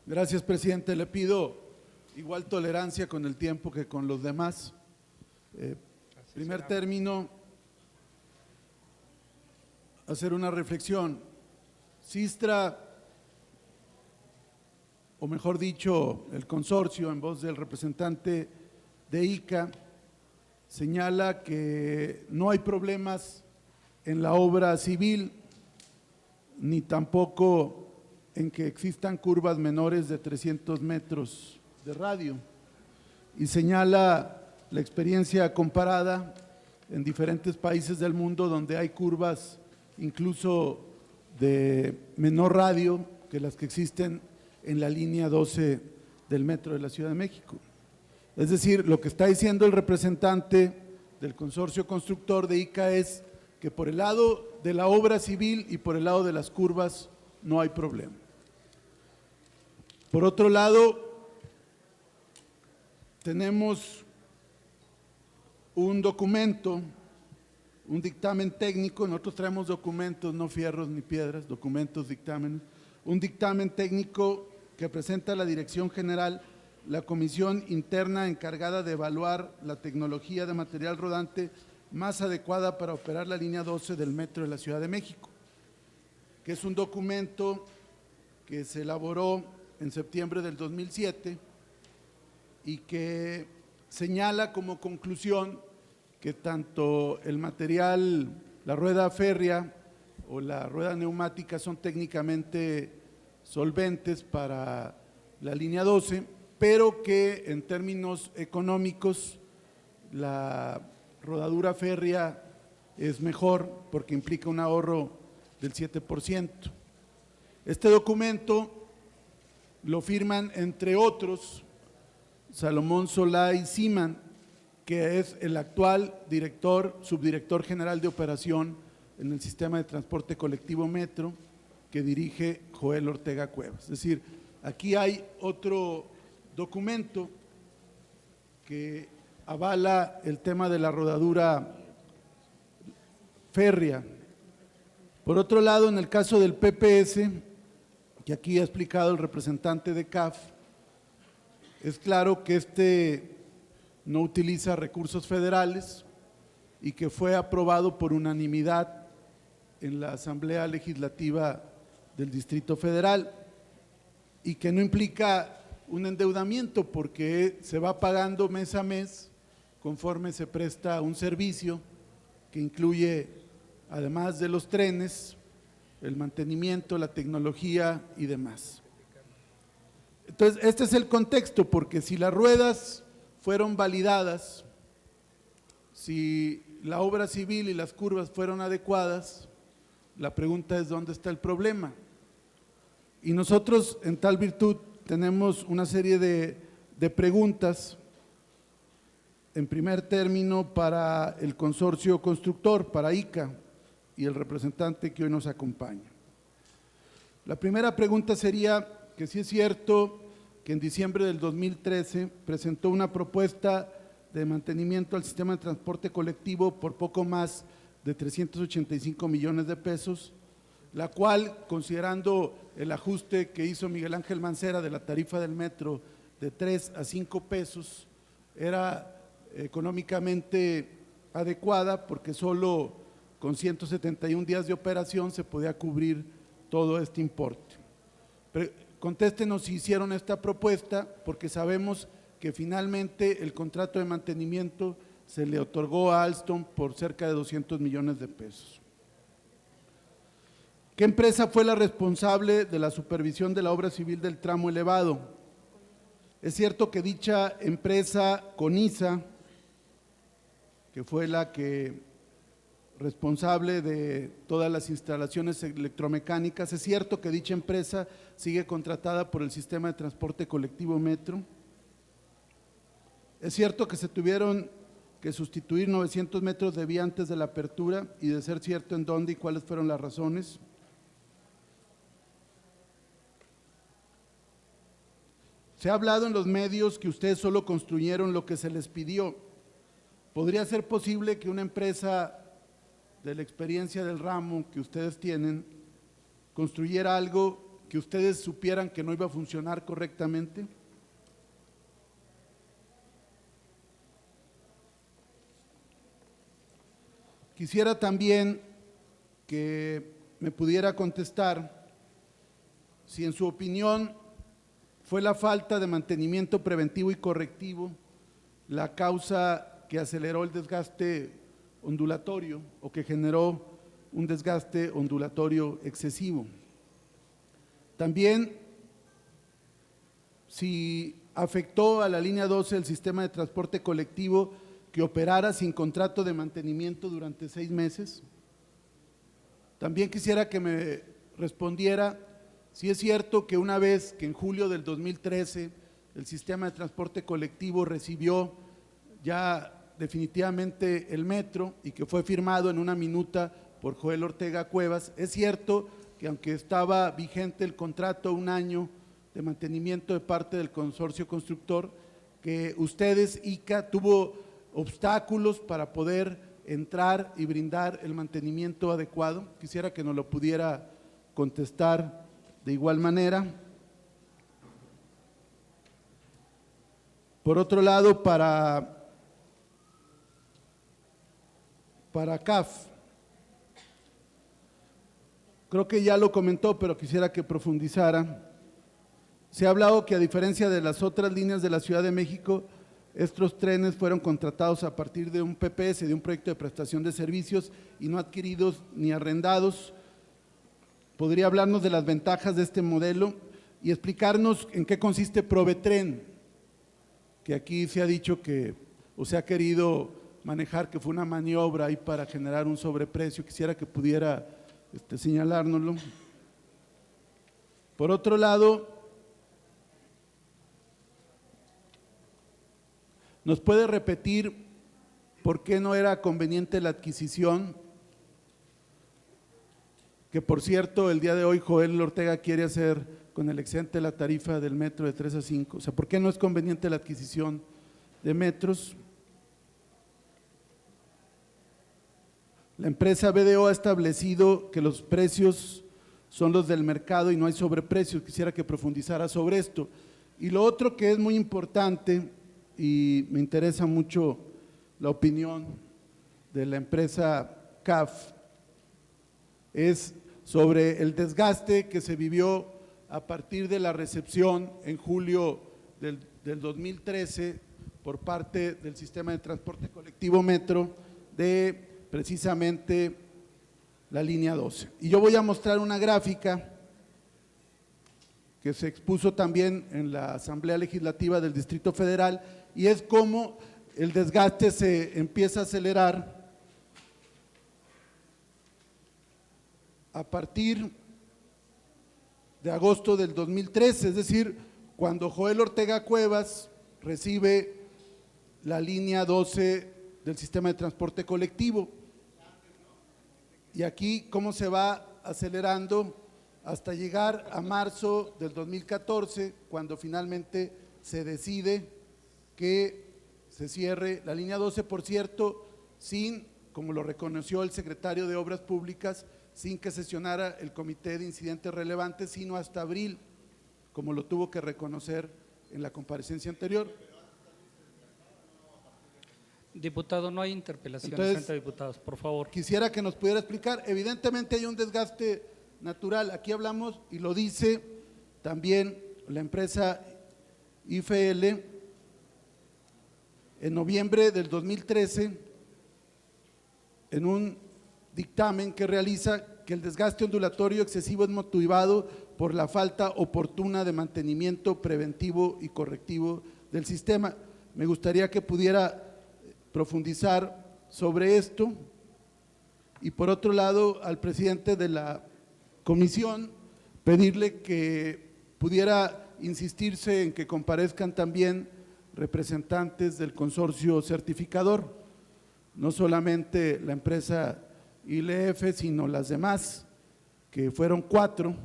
Gracias, presidente. Le pido igual tolerancia con el tiempo que con los demás. Primer término, hacer una reflexión. Sistra, o mejor dicho, el consorcio, en voz del representante de ICA, señala que no hay problemas en la obra civil, ni tampoco en que existan curvas menores de 300 metros de radio, y señala la experiencia comparada en diferentes países del mundo donde hay curvas incluso de menor radio que las que existen en la línea 12 del metro de la Ciudad de México. Es decir, lo que está diciendo el representante del consorcio constructor de ICA es que por el lado de la obra civil y por el lado de las curvas no hay problema. Por otro lado, tenemos un documento, un dictamen técnico. Nosotros traemos documentos, no fierros ni piedras, documentos, dictámenes, un dictamen técnico que presenta la Dirección General, la comisión interna encargada de evaluar la tecnología de material rodante más adecuada para operar la línea 12 del metro de la Ciudad de México, que es un documento que se elaboró en septiembre del 2007 y que señala como conclusión que tanto el material, la rueda férrea o la rueda neumática son técnicamente solventes para la línea 12, pero que en términos económicos la rodadura férrea es mejor porque implica un ahorro del 7%. Este documento lo firman, entre otros, Salomón Solá y Siman, que es el actual subdirector general de operación en el sistema de transporte colectivo Metro, que dirige Joel Ortega Cuevas. Es decir, aquí hay otro documento que avala el tema de la rodadura férrea. Por otro lado, en el caso del PPS, que aquí ha explicado el representante de CAF, es claro que este no utiliza recursos federales y que fue aprobado por unanimidad en la Asamblea Legislativa del Distrito Federal y que no implica un endeudamiento porque se va pagando mes a mes conforme se presta un servicio que incluye, además de los trenes, el mantenimiento, la tecnología y demás. Entonces, este es el contexto, porque si las ruedas fueron validadas, si la obra civil y las curvas fueron adecuadas, la pregunta es ¿dónde está el problema? Y nosotros en tal virtud tenemos una serie de preguntas, en primer término para el consorcio constructor, para ICA y el representante que hoy nos acompaña. La primera pregunta sería que si es cierto que en diciembre del 2013 presentó una propuesta de mantenimiento al sistema de transporte colectivo por poco más de 385 millones de pesos, la cual, considerando el ajuste que hizo Miguel Ángel Mancera de la tarifa del metro de 3 a 5 pesos, era económicamente adecuada porque solo con 171 días de operación se podía cubrir todo este importe. Contéstenos si hicieron esta propuesta, porque sabemos que finalmente el contrato de mantenimiento se le otorgó a Alstom por cerca de 200 millones de pesos. ¿Qué empresa fue la responsable de la supervisión de la obra civil del tramo elevado? Es cierto que dicha empresa, Conisa, que fue la responsable de todas las instalaciones electromecánicas, es cierto que dicha empresa sigue contratada por el sistema de transporte colectivo Metro. Es cierto que se tuvieron que sustituir 900 metros de vía antes de la apertura, y de ser cierto, ¿en dónde y cuáles fueron las razones? Se ha hablado en los medios que ustedes solo construyeron lo que se les pidió. ¿Podría ser posible que una empresa de la experiencia del ramo que ustedes tienen construyera algo que ustedes supieran que no iba a funcionar correctamente? Quisiera también que me pudiera contestar si en su opinión fue la falta de mantenimiento preventivo y correctivo la causa que aceleró el desgaste ondulatorio o que generó un desgaste ondulatorio excesivo. También si afectó a la línea 12 el sistema de transporte colectivo que operara sin contrato de mantenimiento durante 6 meses. También quisiera que me respondiera si es cierto que una vez que en julio del 2013 el sistema de transporte colectivo recibió ya definitivamente el metro y que fue firmado en una minuta por Joel Ortega Cuevas, es cierto que aunque estaba vigente el contrato 1 año de mantenimiento de parte del consorcio constructor, que ustedes, ICA, tuvo obstáculos para poder entrar y brindar el mantenimiento adecuado. Quisiera que nos lo pudiera contestar de igual manera. Por otro lado, para CAF, creo que ya lo comentó, pero quisiera que profundizara. Se ha hablado que a diferencia de las otras líneas de la Ciudad de México, estos trenes fueron contratados a partir de un PPS, de un proyecto de prestación de servicios y no adquiridos ni arrendados. ¿Podría hablarnos de las ventajas de este modelo y explicarnos en qué consiste Provetren? Que aquí se ha dicho que, o se ha querido manejar que fue una maniobra ahí para generar un sobreprecio. Quisiera que pudiera señalárnoslo. Por otro lado, ¿nos puede repetir por qué no era conveniente la adquisición? Que por cierto, el día de hoy Joel Ortega quiere hacer con el excedente de la tarifa del metro de 3 a 5. O sea, ¿por qué no es conveniente la adquisición de metros? La empresa BDO ha establecido que los precios son los del mercado y no hay sobreprecios. Quisiera que profundizara sobre esto. Y lo otro que es muy importante y me interesa mucho la opinión de la empresa CAF es sobre el desgaste que se vivió a partir de la recepción en julio del 2013 por parte del sistema de transporte colectivo Metro de precisamente la línea 12. Y yo voy a mostrar una gráfica que se expuso también en la Asamblea Legislativa del Distrito Federal y es cómo el desgaste se empieza a acelerar a partir de agosto del 2013, es decir, cuando Joel Ortega Cuevas recibe la línea 12 del sistema de transporte colectivo. Y aquí cómo se va acelerando hasta llegar a marzo del 2014, cuando finalmente se decide que se cierre la línea 12, por cierto, sin, como lo reconoció el secretario de Obras Públicas, sin que sesionara el Comité de Incidentes Relevantes, sino hasta abril, como lo tuvo que reconocer en la comparecencia anterior. Diputado, no hay interpelaciones. Entonces, frente a diputados, por favor. Quisiera que nos pudiera explicar. Evidentemente hay un desgaste natural, aquí hablamos y lo dice también la empresa IFL en noviembre del 2013 en un dictamen que realiza que el desgaste ondulatorio excesivo es motivado por la falta oportuna de mantenimiento preventivo y correctivo del sistema. Me gustaría que pudiera profundizar sobre esto. Y por otro lado, al presidente de la comisión, pedirle que pudiera insistirse en que comparezcan también representantes del consorcio certificador, no solamente la empresa ILF, sino las demás, que fueron 4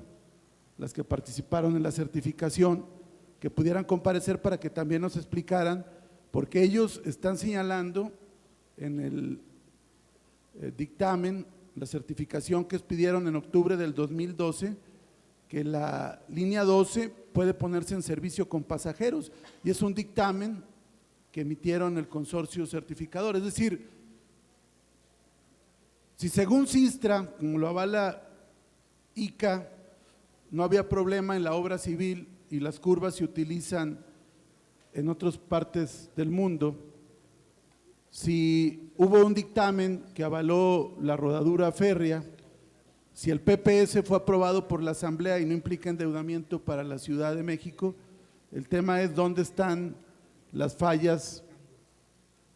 las que participaron en la certificación, que pudieran comparecer para que también nos explicaran, porque ellos están señalando en el dictamen, la certificación que pidieron en octubre del 2012, que la línea 12 puede ponerse en servicio con pasajeros, y es un dictamen que emitieron el consorcio certificador. Es decir, si según Sistra, como lo avala ICA, no había problema en la obra civil y las curvas se utilizan en otras partes del mundo, si hubo un dictamen que avaló la rodadura férrea, si el PPS fue aprobado por la Asamblea y no implica endeudamiento para la Ciudad de México, el tema es dónde están las fallas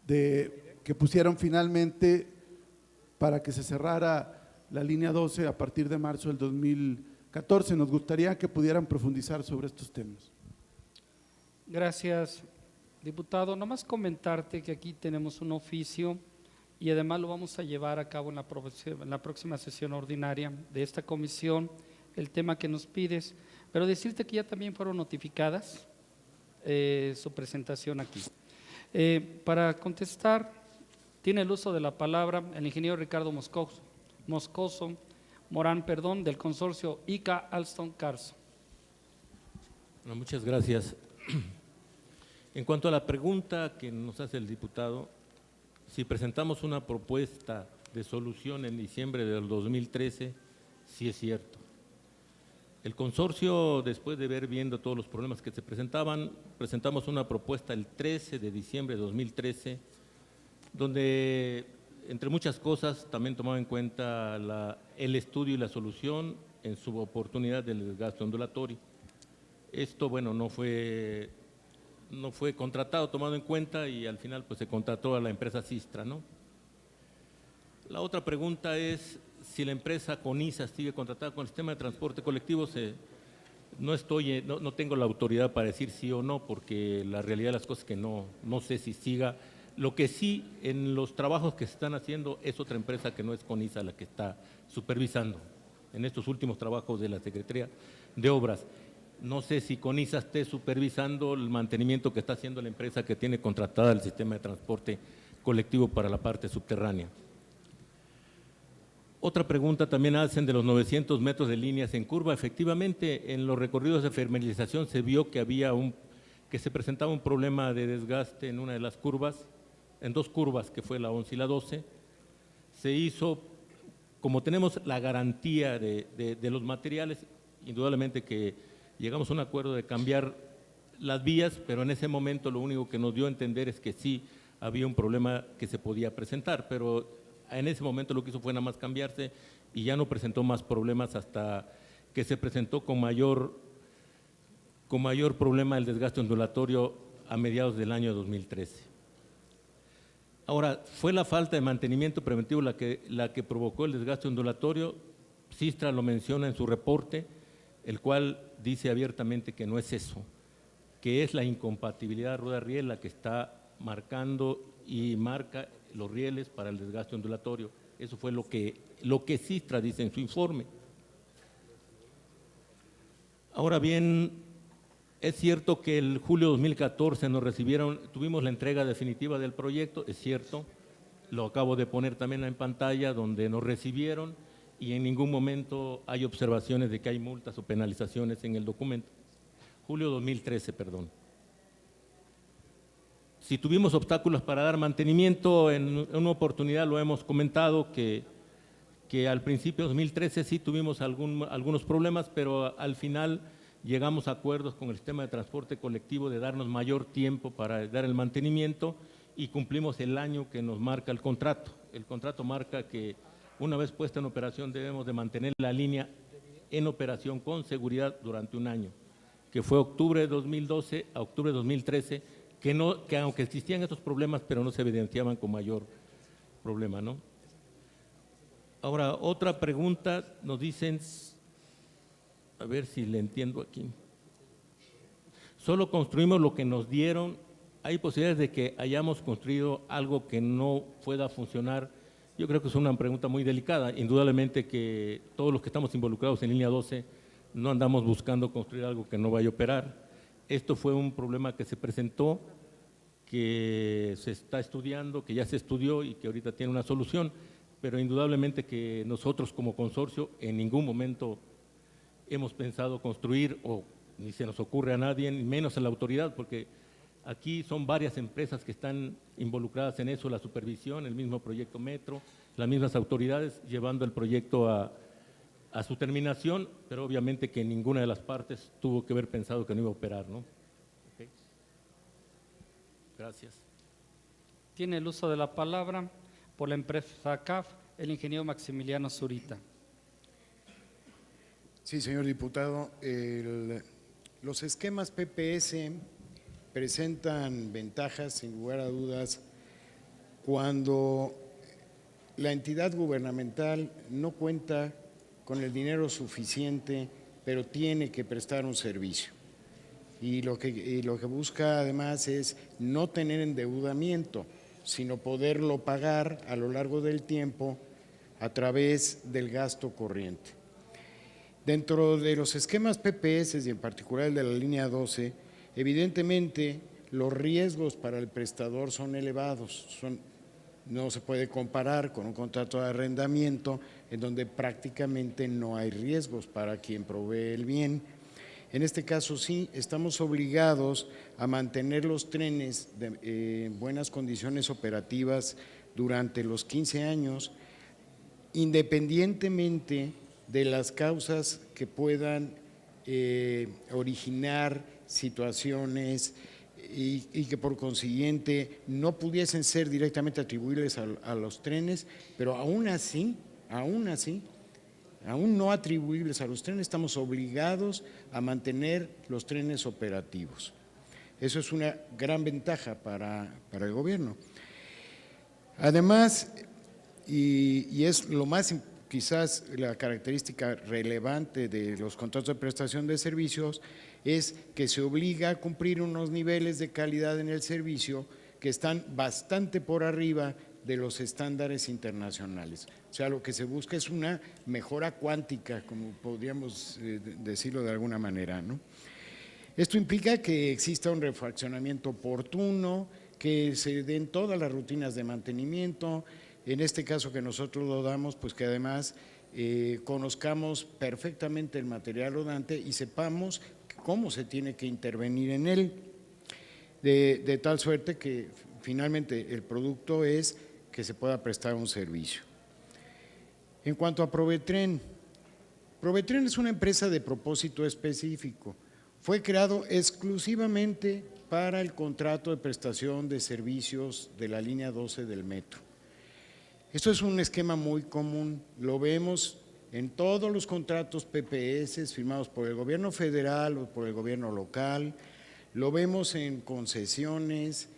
que pusieron finalmente para que se cerrara la línea 12 a partir de marzo del 2014. Nos gustaría que pudieran profundizar sobre estos temas. Gracias, diputado. Nomás comentarte que aquí tenemos un oficio y además lo vamos a llevar a cabo en la próxima sesión ordinaria de esta comisión, el tema que nos pides, pero decirte que ya también fueron notificadas su presentación aquí. Para contestar, tiene el uso de la palabra el ingeniero Ricardo Moscoso Morán, del consorcio ICA Alstom Carso. Bueno, muchas gracias. En cuanto a la pregunta que nos hace el diputado, si presentamos una propuesta de solución en diciembre del 2013, sí es cierto. El consorcio, después de ver viendo todos los problemas que se presentaban, presentamos una propuesta el 13 de diciembre de 2013, donde, entre muchas cosas, también tomaba en cuenta el estudio y la solución en su oportunidad del desgaste ondulatorio. Esto, bueno, no fue contratado, tomado en cuenta, y al final pues se contrató a la empresa Sistra, ¿no? La otra pregunta es si la empresa CONISA sigue contratada con el sistema de transporte colectivo. No tengo la autoridad para decir sí o no, porque la realidad de las cosas es que no sé si siga. Lo que sí, en los trabajos que se están haciendo, es otra empresa que no es CONISA la que está supervisando en estos últimos trabajos de la Secretaría de Obras. No sé si CONISA esté supervisando el mantenimiento que está haciendo la empresa que tiene contratada el sistema de transporte colectivo para la parte subterránea. Otra pregunta también hacen de los 900 metros de líneas en curva. Efectivamente, en los recorridos de fermelización se vio que se presentaba un problema de desgaste en una de las curvas, en dos curvas, que fue la 11 y la 12. Se hizo, como tenemos la garantía de los materiales, indudablemente que llegamos a un acuerdo de cambiar las vías, pero en ese momento lo único que nos dio a entender es que sí había un problema que se podía presentar, pero en ese momento lo que hizo fue nada más cambiarse y ya no presentó más problemas hasta que se presentó con mayor problema el desgaste ondulatorio a mediados del año 2013. Ahora, ¿fue la falta de mantenimiento preventivo la que provocó el desgaste ondulatorio? Sistra lo menciona en su reporte, el cual dice abiertamente que no es eso, que es la incompatibilidad rueda-riel la que está marcando y marca los rieles para el desgaste ondulatorio. Eso fue lo que Sistra dice en su informe. Ahora bien, es cierto que el julio de 2014 tuvimos la entrega definitiva del proyecto, es cierto, lo acabo de poner también en pantalla, donde nos recibieron y en ningún momento hay observaciones de que hay multas o penalizaciones en el documento. Julio 2013, perdón. Si tuvimos obstáculos para dar mantenimiento, en una oportunidad lo hemos comentado que al principio de 2013 sí tuvimos algunos problemas, pero al final llegamos a acuerdos con el sistema de transporte colectivo de darnos mayor tiempo para dar el mantenimiento y cumplimos el año que nos marca el contrato. El contrato marca que una vez puesta en operación debemos de mantener la línea en operación con seguridad durante un año, que fue octubre de 2012 a octubre de 2013, que aunque existían estos problemas, pero no se evidenciaban con mayor problema, ¿no? Ahora, otra pregunta, nos dicen, a ver si le entiendo aquí. Solo construimos lo que nos dieron. ¿Hay posibilidades de que hayamos construido algo que no pueda funcionar? Yo creo que es una pregunta muy delicada. Indudablemente que todos los que estamos involucrados en línea 12 no andamos buscando construir algo que no vaya a operar. Esto fue un problema que se presentó, que se está estudiando, que ya se estudió y que ahorita tiene una solución, pero indudablemente que nosotros como consorcio en ningún momento hemos pensado construir, o ni se nos ocurre a nadie, ni menos a la autoridad, porque aquí son varias empresas que están involucradas en eso, la supervisión, el mismo proyecto Metro, las mismas autoridades llevando el proyecto a su terminación, pero obviamente que ninguna de las partes tuvo que haber pensado que no iba a operar, ¿no? Okay. Gracias. Tiene el uso de la palabra por la empresa CAF el ingeniero Maximiliano Zurita. Sí, señor diputado, los esquemas PPS presentan ventajas, sin lugar a dudas, cuando la entidad gubernamental no cuenta con el dinero suficiente, pero tiene que prestar un servicio. Y lo que busca además es no tener endeudamiento, sino poderlo pagar a lo largo del tiempo a través del gasto corriente. Dentro de los esquemas PPS y en particular el de la línea 12, evidentemente los riesgos para el prestador son elevados, no se puede comparar con un contrato de arrendamiento en donde prácticamente no hay riesgos para quien provee el bien. En este caso sí, estamos obligados a mantener los trenes en buenas condiciones operativas durante los 15 años, independientemente de las causas que puedan originar situaciones y que por consiguiente no pudiesen ser directamente atribuibles a los trenes, pero aún no atribuibles a los trenes, estamos obligados a mantener los trenes operativos. Eso es una gran ventaja para el gobierno. Además, y es lo más quizás la característica relevante de los contratos de prestación de servicios, es que se obliga a cumplir unos niveles de calidad en el servicio que están bastante por arriba de los estándares internacionales. O sea, lo que se busca es una mejora cuántica, como podríamos decirlo de alguna manera, ¿no? Esto implica que exista un refaccionamiento oportuno, que se den todas las rutinas de mantenimiento, en este caso que nosotros lo damos, pues que además conozcamos perfectamente el material rodante y sepamos cómo se tiene que intervenir en él, de tal suerte que finalmente el producto es que se pueda prestar un servicio. En cuanto a Provetren, Provetren es una empresa de propósito específico, fue creado exclusivamente para el contrato de prestación de servicios de la línea 12 del metro. Esto es un esquema muy común, lo vemos en todos los contratos PPS firmados por el gobierno federal o por el gobierno local, lo vemos en concesiones,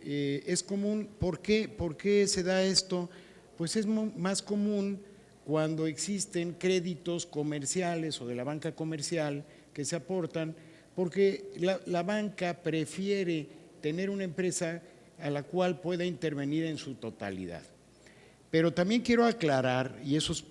es común. ¿Por qué? ¿Por qué se da esto? Pues es más común cuando existen créditos comerciales o de la banca comercial que se aportan, porque la banca prefiere tener una empresa a la cual pueda intervenir en su totalidad. Pero también quiero aclarar, y eso es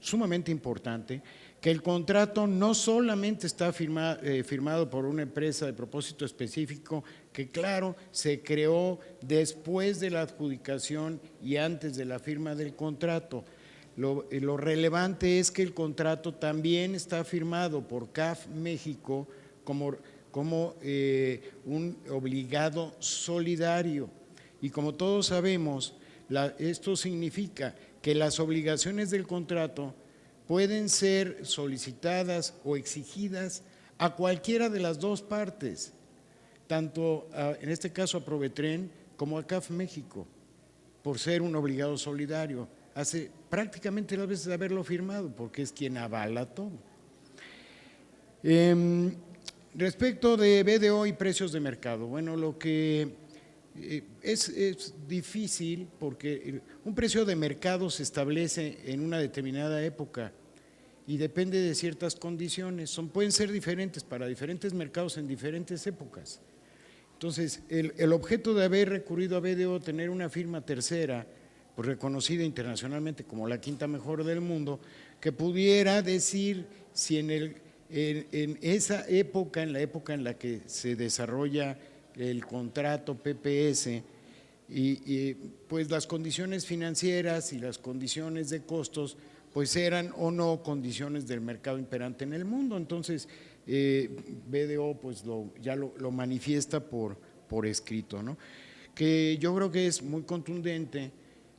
sumamente importante, que el contrato no solamente está firmado por una empresa de propósito específico, que claro, se creó después de la adjudicación y antes de la firma del contrato. Lo relevante es que el contrato también está firmado por CAF México como un obligado solidario. Y como todos sabemos, esto significa que las obligaciones del contrato pueden ser solicitadas o exigidas a cualquiera de las dos partes, tanto en este caso a Provetren como a CAF México, por ser un obligado solidario. Hace prácticamente las veces de haberlo firmado, porque es quien avala todo. Respecto de BDO y precios de mercado, bueno, lo que es difícil porque un precio de mercado se establece en una determinada época y depende de ciertas condiciones, pueden ser diferentes para diferentes mercados en diferentes épocas. Entonces, el objeto de haber recurrido a BDO, tener una firma tercera, pues reconocida internacionalmente como la quinta mejor del mundo, que pudiera decir si en esa época, en la época en la que se desarrolla el contrato PPS, y pues las condiciones financieras y las condiciones de costos pues eran o no condiciones del mercado imperante en el mundo. Entonces, BDO pues ya lo manifiesta por escrito, ¿no? Que yo creo que es muy contundente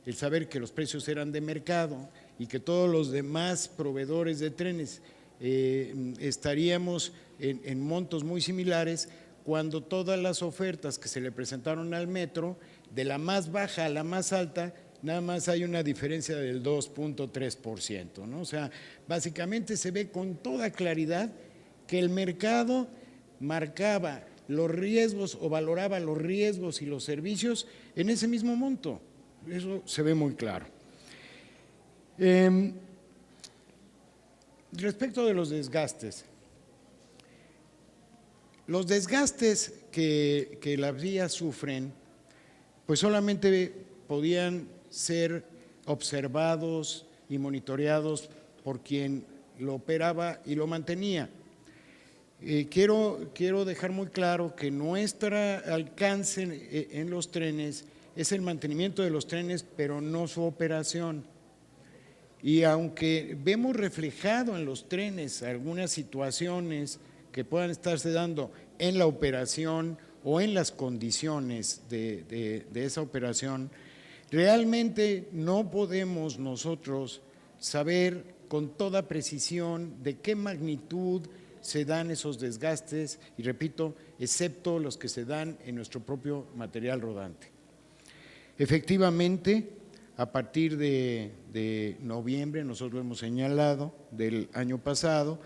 el saber que los precios eran de mercado y que todos los demás proveedores de trenes estaríamos en montos muy similares, cuando todas las ofertas que se le presentaron al metro, de la más baja a la más alta, nada más hay una diferencia del 2.3%, ¿no? O sea, básicamente se ve con toda claridad que el mercado marcaba los riesgos o valoraba los riesgos y los servicios en ese mismo monto. Eso se ve muy claro. Respecto de los desgastes que las vías sufren, pues solamente podían ser observados y monitoreados por quien lo operaba y lo mantenía. Quiero dejar muy claro que nuestro alcance en los trenes es el mantenimiento de los trenes, pero no su operación. Y aunque vemos reflejado en los trenes algunas situaciones que puedan estarse dando en la operación o en las condiciones de esa operación, realmente no podemos nosotros saber con toda precisión de qué magnitud se dan esos desgastes, y repito, excepto los que se dan en nuestro propio material rodante. Efectivamente, a partir de noviembre, nosotros hemos señalado, del año pasado,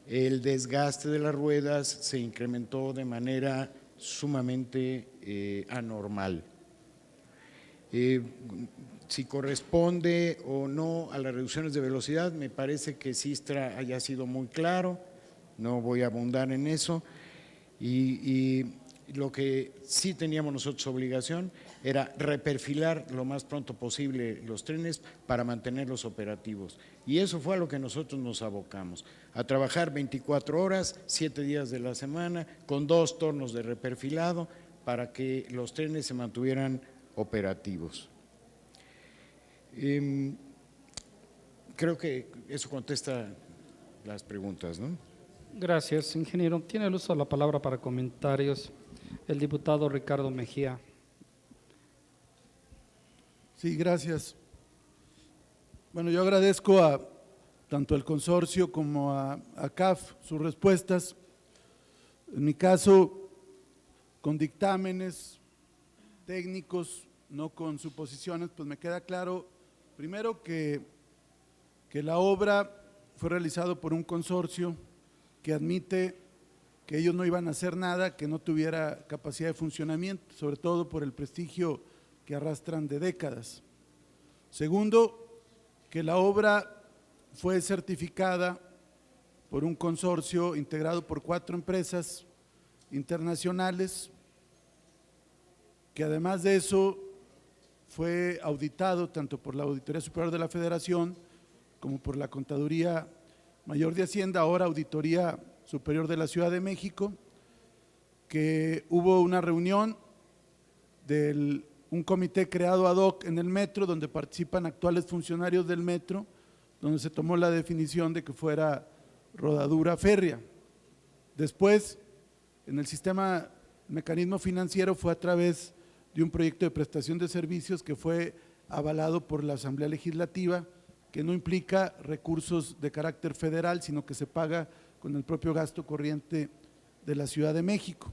el desgaste de las ruedas se incrementó de manera sumamente anormal. Si corresponde o no a las reducciones de velocidad, me parece que Sistra haya sido muy claro, no voy a abundar en eso, y lo que sí teníamos nosotros obligación era reperfilar lo más pronto posible los trenes para mantenerlos operativos. Y eso fue a lo que nosotros nos abocamos, a trabajar 24 horas, 7 días de la semana, con 2 turnos de reperfilado para que los trenes se mantuvieran operativos. Creo que eso contesta las preguntas, ¿no? Gracias, ingeniero. Tiene el uso de la palabra para comentarios el diputado Ricardo Mejía. Sí, gracias. Bueno, yo agradezco tanto al consorcio como a CAF sus respuestas. En mi caso, con dictámenes técnicos, no con suposiciones, pues me queda claro, primero que la obra fue realizada por un consorcio que admite que ellos no iban a hacer nada que no tuviera capacidad de funcionamiento, sobre todo por el prestigio que arrastran de décadas. Segundo, que la obra fue certificada por un consorcio integrado por 4 empresas internacionales, que además de eso fue auditado tanto por la Auditoría Superior de la Federación como por la Contaduría Mayor de Hacienda, ahora Auditoría Superior de la Ciudad de México, que hubo una reunión de un comité creado ad hoc en el metro, donde participan actuales funcionarios del metro, donde se tomó la definición de que fuera rodadura férrea. Después, en el sistema, el mecanismo financiero fue a través de un proyecto de prestación de servicios que fue avalado por la Asamblea Legislativa, que no implica recursos de carácter federal, sino que se paga con el propio gasto corriente de la Ciudad de México.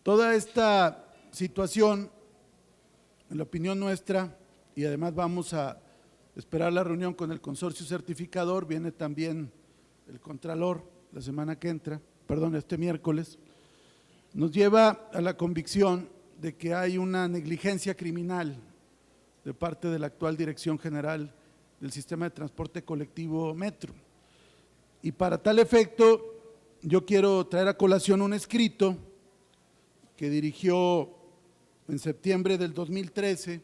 Toda esta situación, en la opinión nuestra, y además vamos a esperar la reunión con el consorcio certificador, viene también el contralor la semana que entra, perdón, este miércoles, nos lleva a la convicción de que hay una negligencia criminal de parte de la actual Dirección General del Sistema de Transporte Colectivo Metro. Y para tal efecto, yo quiero traer a colación un escrito que dirigió en septiembre del 2013,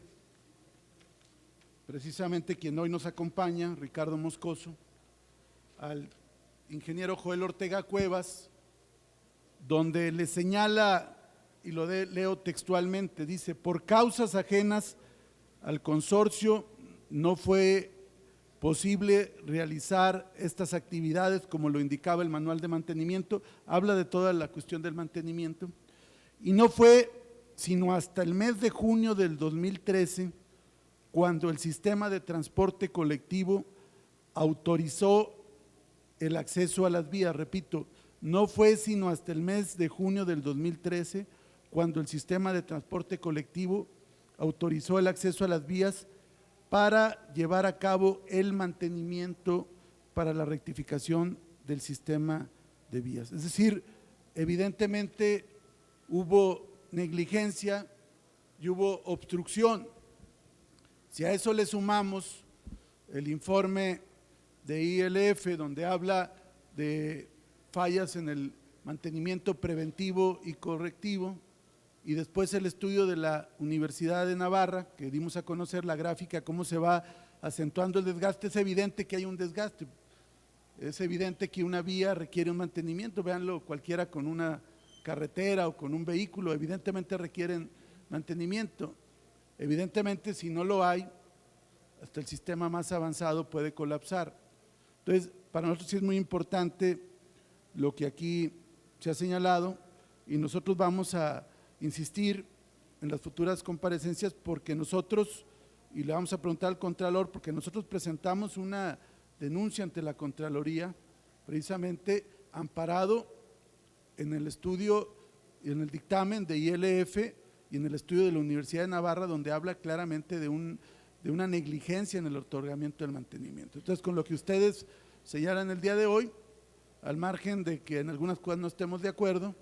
precisamente quien hoy nos acompaña, Ricardo Moscoso, al ingeniero Joel Ortega Cuevas, donde le señala, y lo leo textualmente, dice: por causas ajenas al consorcio no fue posible realizar estas actividades como lo indicaba el manual de mantenimiento, habla de toda la cuestión del mantenimiento, y no fue sino hasta el mes de junio del 2013 cuando el sistema de transporte colectivo autorizó el acceso a las vías. Repito, no fue sino hasta el mes de junio del 2013 cuando el sistema de transporte colectivo autorizó el acceso a las vías para llevar a cabo el mantenimiento para la rectificación del sistema de vías. Es decir, evidentemente hubo negligencia y hubo obstrucción. Si a eso le sumamos el informe de ILF, donde habla de fallas en el mantenimiento preventivo y correctivo, y después el estudio de la Universidad de Navarra, que dimos a conocer la gráfica, cómo se va acentuando el desgaste, es evidente que hay un desgaste, es evidente que una vía requiere un mantenimiento, véanlo cualquiera con una carretera o con un vehículo, evidentemente requieren mantenimiento, evidentemente si no lo hay, hasta el sistema más avanzado puede colapsar. Entonces, para nosotros sí es muy importante lo que aquí se ha señalado y nosotros vamos a insistir en las futuras comparecencias porque nosotros, y le vamos a preguntar al Contralor, porque nosotros presentamos una denuncia ante la Contraloría, precisamente amparado en el estudio, en el dictamen de ILF y en el estudio de la Universidad de Navarra, donde habla claramente de una negligencia en el otorgamiento del mantenimiento. Entonces, con lo que ustedes señalan el día de hoy, al margen de que en algunas cosas no estemos de acuerdo,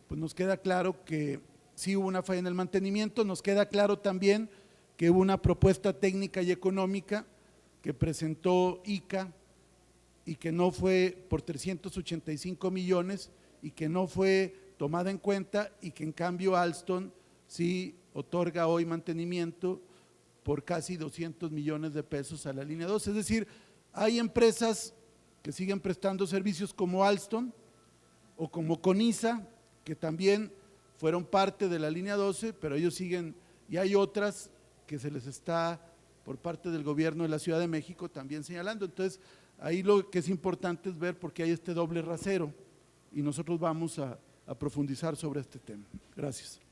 pues nos queda claro que sí hubo una falla en el mantenimiento, nos queda claro también que hubo una propuesta técnica y económica que presentó ICA y que no fue por 385 millones y que no fue tomada en cuenta y que en cambio Alstom sí otorga hoy mantenimiento por casi 200 millones de pesos a la línea 2. Es decir, hay empresas que siguen prestando servicios como Alstom o como Conisa, que también fueron parte de la línea 12, pero ellos siguen, y hay otras que se les está por parte del gobierno de la Ciudad de México también señalando. Entonces, ahí lo que es importante es ver por qué hay este doble rasero y nosotros vamos a profundizar sobre este tema. Gracias.